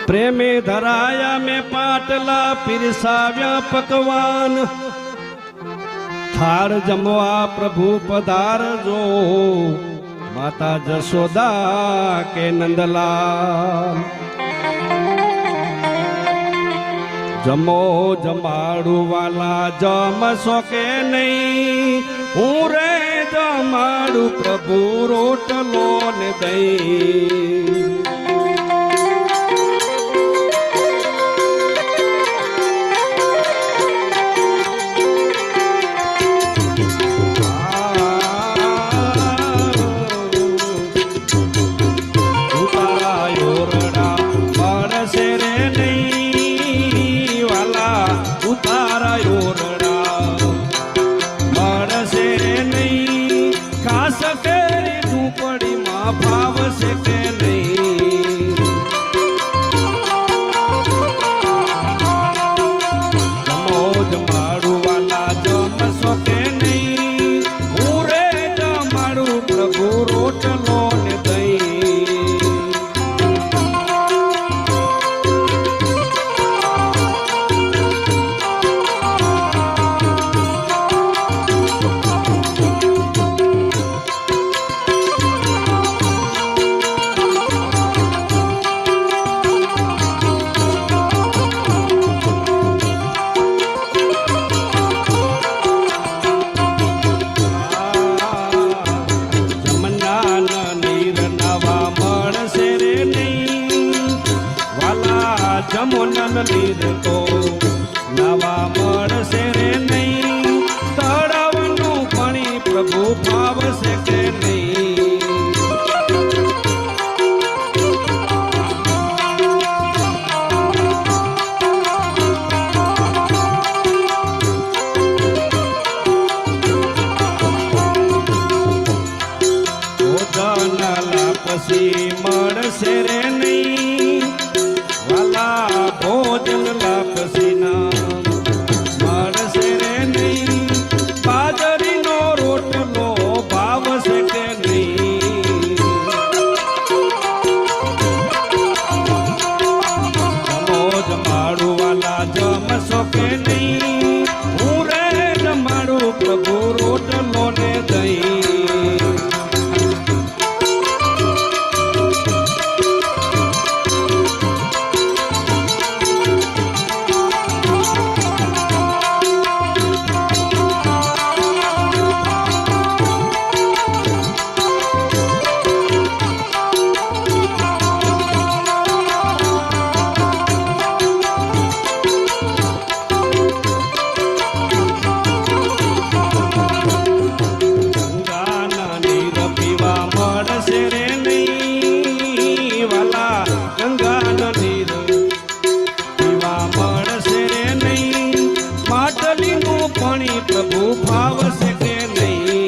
प्रेमे धराया में पाटला पिरसाव्या पकवान थार जमवा प्रभु पधार जो माता जसोदा के नंदलाल जमो जमाड़ू वाला जम सोके नहीं हूँ रे जमाड़ू प्रभु रोटलो ने दई भाव से के नहीं जमोज मारू वाला जम सोके नहीं पूरे जमारू प्रभु रोटलो ने दई जमुनन लीध तो नवा मळशे रे नहीं तळावनु पाणी प्रभु भावशे के नहीं भोजनला पछी मळशे रे नहीं वाला भोजन लापसीना मळशे रे नहीं बाजरी नो रोटलो भावशे के नहीं जमोज माड़ू वाला जम सोके नहीं हूँ रे जमाड़ू प्रभु रोटलो ने दई प्रभु भाव से के नहीं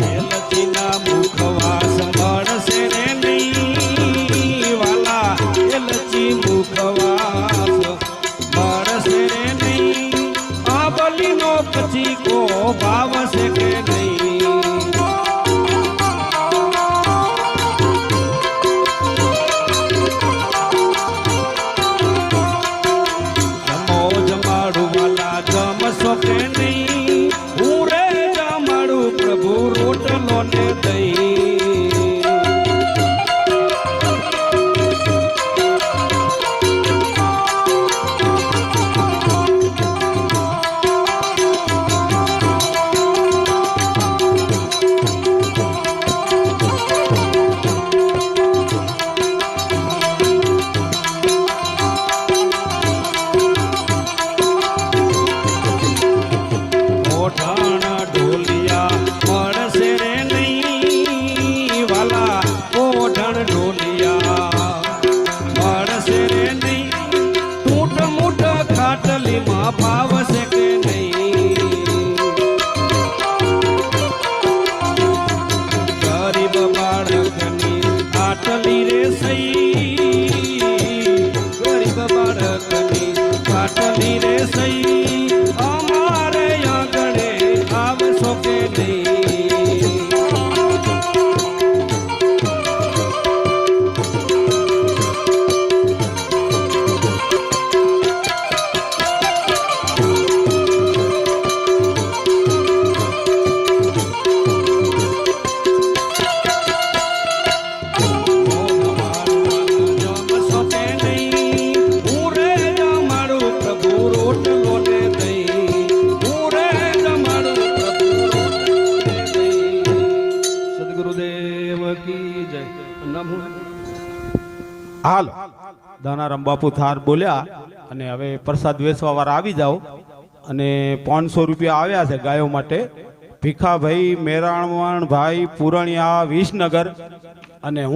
एलचीना मुखवास मळशे रे नहीं वाला एलची मुखवास मळशे रे नहीं आबली नो पची को भाव से के नहीं सोके नहीं हूँ रे जमाड़ू प्रभु रोटलो ने दई भाव से के नहीं गरीब बाळकनी आटली रे सई गरीब बाळकनी પાટલી રે સઈ અમારે આંગણે આવશો કે નહીં હાલો દાનારામ બાપુ થાર બોલ્યા અને હવે પ્રસાદ વેચવા વાળા આવી જાઓ અને 500 રૂપિયા આવ્યા છે ગાયો માટે ભીખાભાઈ મેરાણવણ ભાઈ પુરણિયા વિસનગર અને